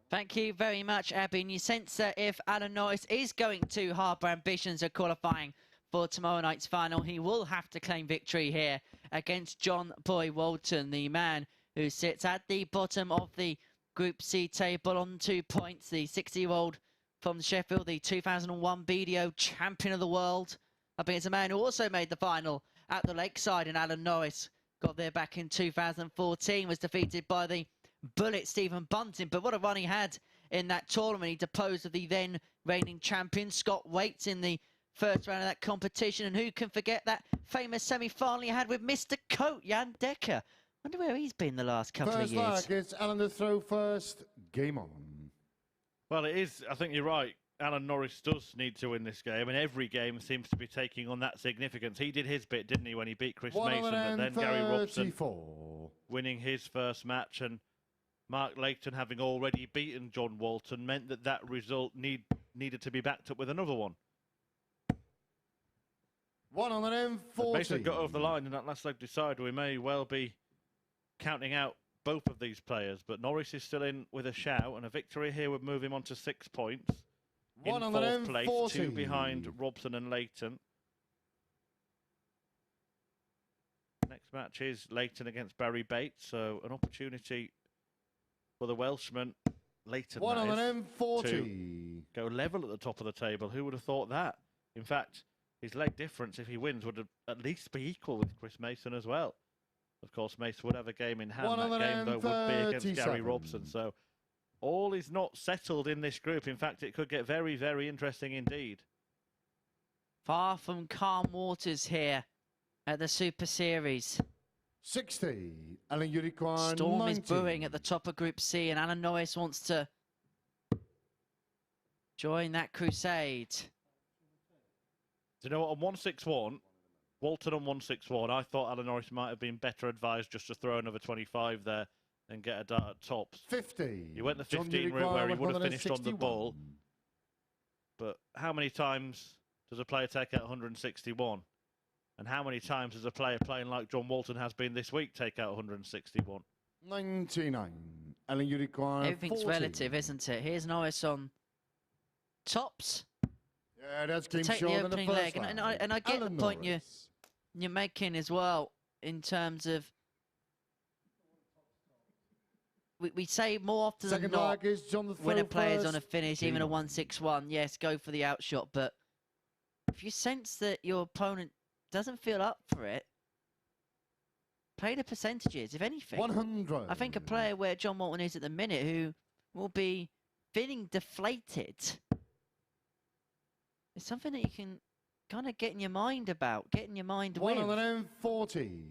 Thank you very much, Abby. And you sense that if Alan Norris is going to harbour ambitions of qualifying for tomorrow night's final, he will have to claim victory here against John Walton, the man who sits at the bottom of the Group C table on 2 points. The 60-year-old from Sheffield, the 2001 BDO champion of the world. I think it's a man who also made the final at the Lakeside, and Alan Norris got there back in 2014, was defeated by the bullet Stephen Bunting. But what a run he had in that tournament. He deposed of the then reigning champion Scott Waits in the first round of that competition. And who can forget that famous semi-final he had with Mr. Coat, Jan Dekker. Wonder where he's been the last couple of years. First leg, it's Alan to throw first. Game on. Well, it is. I think you're right. Alan Norris does need to win this game, and every game seems to be taking on that significance. He did his bit, didn't he, when he beat Chris Mason, but then Gary Robson winning his first match, and Mark Leighton having already beaten John Walton meant that that result needed to be backed up with another one. 140. Mason got over the line in that last leg decider. We may well be counting out both of these players, but Norris is still in with a shout, and a victory here would move him on to 6 points. In fourth place, 2 behind Robson and Leighton. Next match is Leighton against Barry Bates, so an opportunity for the Welshman, Leighton, to go level at the top of the table. Who would have thought that? In fact, his leg difference, if he wins, would at least be equal with Chris Mason as well. Of course, Mason would have a game in hand. That game, though, would be against Gary Robson. So all is not settled in this group. In fact, it could get very, very interesting indeed. Far from calm waters here at the Super Series. 60. Alan, you require Storm 90. is brewing at the top of Group C, and Alan Norris wants to join that crusade. Do you know what? On 161, Walton on 161, I thought Alan Norris might have been better advised just to throw another 25 there and get a dart at tops. 50. He went the 15 route where he would have finished on the ball. But how many times does a player take out 161? And how many times does a player playing like John Walton has been this week take out 161? 99. Alan, you require Everything's 40. relative, isn't it? Here's Norris on tops. Yeah, that's game Take the short in the opening first leg. leg. And I get Alan the point Norris. you're making as well in terms of we say more often than not when a player's on a finish, even a 161, yes, go for the outshot. But if you sense that your opponent doesn't feel up for it, play the percentages, if anything. 100. I think a player where John Walton is at the minute who will be feeling deflated is something that you can kind of get in your mind about, get in your mind with. 140.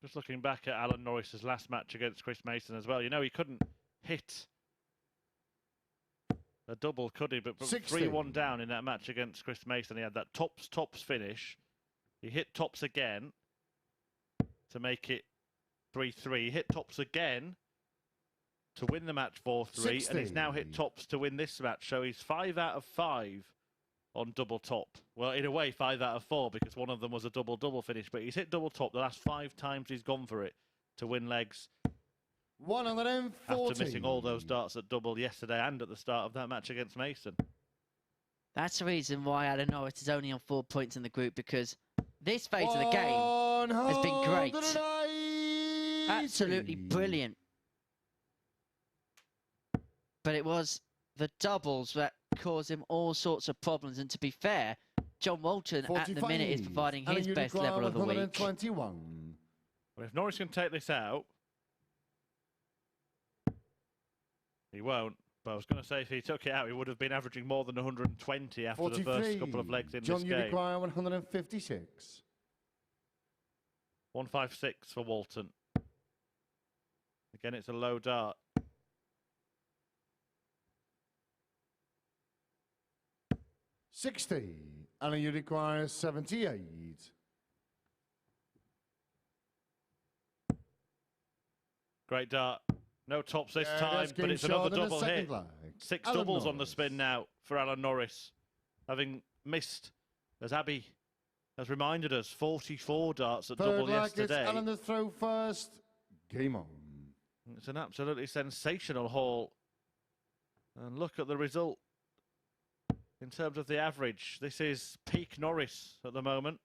Just looking back at Alan Norris's last match against Chris Mason as well. You know, he couldn't hit a double, could he? But 3-1 down in that match against Chris Mason. He had that tops finish. He hit tops again to make it 3-3. He hit tops again to win the match 4-3. And he's now hit tops to win this match. So he's 5 out of 5 on double top. Well, in a way, 5 out of 4 because one of them was a double-double finish. But he's hit double top the last 5 times he's gone for it to win legs. 140. After missing all those darts at double yesterday and at the start of that match against Mason. That's the reason why Alan Norris is only on 4 points in the group, because this phase of the game has been great. Absolutely brilliant. But it was the doubles that caused him all sorts of problems. And to be fair, John Walton at the minute is providing his best level of the week. Well, if Norris can take this out, he won't. But I was going to say if he took it out, he would have been averaging more than 120 after the first couple of legs in John, this game. you require 156. 156 for Walton. Again, it's a low dart. $60. Alan, you require 78. Great dart. No tops this time, but it's another double hit. 6 doubles on the spin now for Alan Norris. Having missed, as Abby has reminded us, 44 darts at double yesterday. Alan to throw first. Game on. It's an absolutely sensational haul. And look at the result. In terms of the average, this is peak Norris at the moment.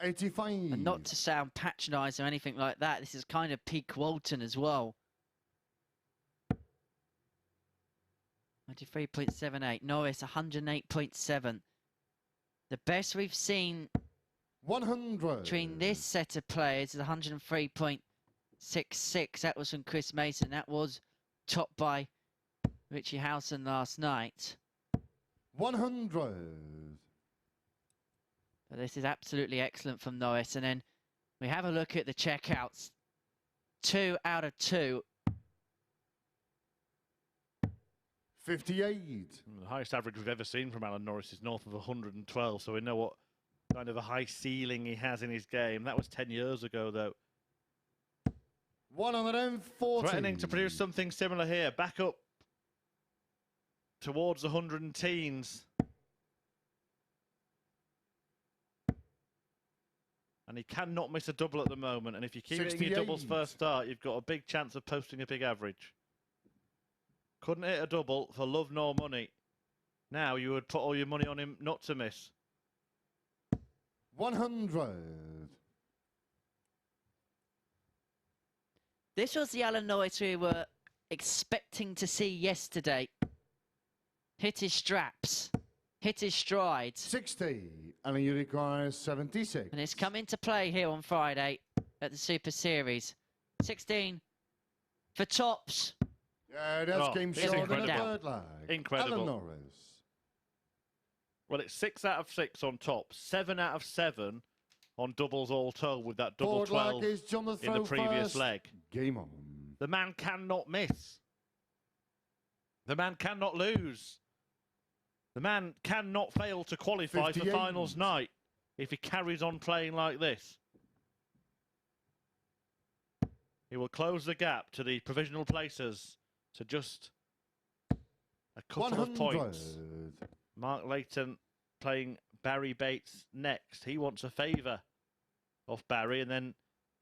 85. And not to sound patronising or anything like that, this is kind of peak Walton as well. 93.78. Norris, 108.7. The best we've seen 100. between this set of players is 103.66. That was from Chris Mason. That was topped by Richie Howson last night. 100. But this is absolutely excellent from Norris. And then we have a look at the checkouts. 2 out of 2. 58. The highest average we've ever seen from Alan Norris is north of 112, so we know what kind of a high ceiling he has in his game. That was 10 years ago, though. 140. Threatening to produce something similar here. Back up towards the 100 teens. And he cannot miss a double at the moment. And if you keep hitting your doubles first start, you've got a big chance of posting a big average. Couldn't hit a double for love nor money. Now you would put all your money on him not to miss. 100. This was the Alan Norris we were expecting to see yesterday. Hit his straps, hit his strides. 60. And you require 76. And it's come into play here on Friday at the Super Series. 16 for tops. Yeah, that's game it's short in the incredible. third leg. Incredible. Alan Norris. Well, it's 6 out of 6 on tops, 7 out of 7 on doubles all told with that double Forward 12 leg is John the in the previous first. leg. Game on. The man cannot miss. The man cannot lose. The man cannot fail to qualify 58. for finals night if he carries on playing like this. He will close the gap to the provisional placers to just a couple 100. of points. Mark Layton playing Barry Bates next. He wants a favour off Barry and then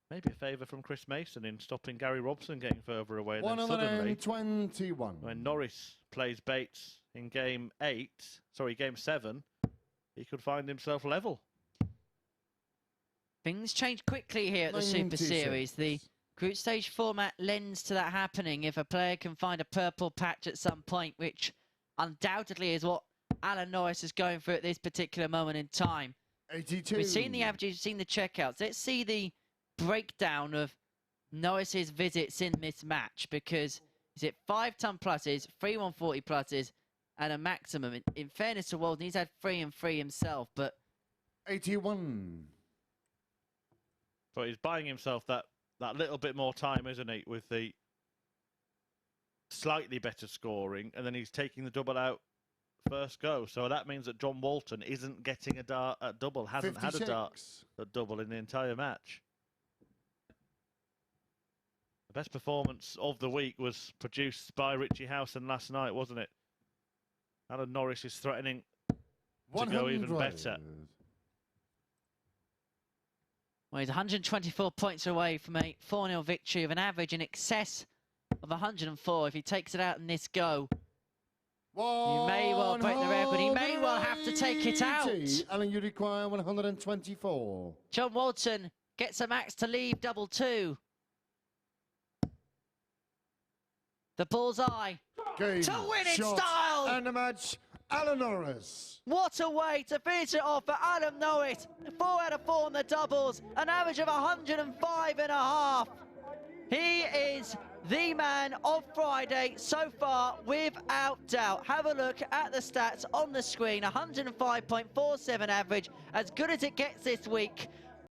maybe a favour from Chris Mason in stopping Gary Robson getting further away. And then suddenly, 121. when Norris plays Bates in game 7, he could find himself level. Things change quickly here at the Super 96. Series. The group stage format lends to that happening if a player can find a purple patch at some point, which undoubtedly is what Alan Norris is going through at this particular moment in time. 82. We've seen the averages, we've seen the checkouts. Let's see the breakdown of Norris's visits in this match, because is it 5-ton pluses, 3 140 pluses, and a maximum. In fairness to Walton, he's had 3 and 3 himself, but 81. But he's buying himself that little bit more time, isn't he, with the slightly better scoring, and then he's taking the double out first go. So that means that John Walton isn't getting a dart at double, hasn't 56. had a dart at double in the entire match. The best performance of the week was produced by Richie Howson last night, wasn't it? Alan Norris is threatening to go even better. Well, he's 124 points away from a 4-0 victory with an average in excess of 104. If he takes it out in this go, he may well break the record. He may well have to take it out. Alan, you require 124. John Walton gets a max to leave double 2. The bullseye Game, to win in shot, style. and the match, Alan Norris. What a way to finish it off for Alan Norris. 4 out of 4 on the doubles, an average of 105.5. He is the man of Friday so far, without doubt. Have a look at the stats on the screen. 105.47 average, as good as it gets this week.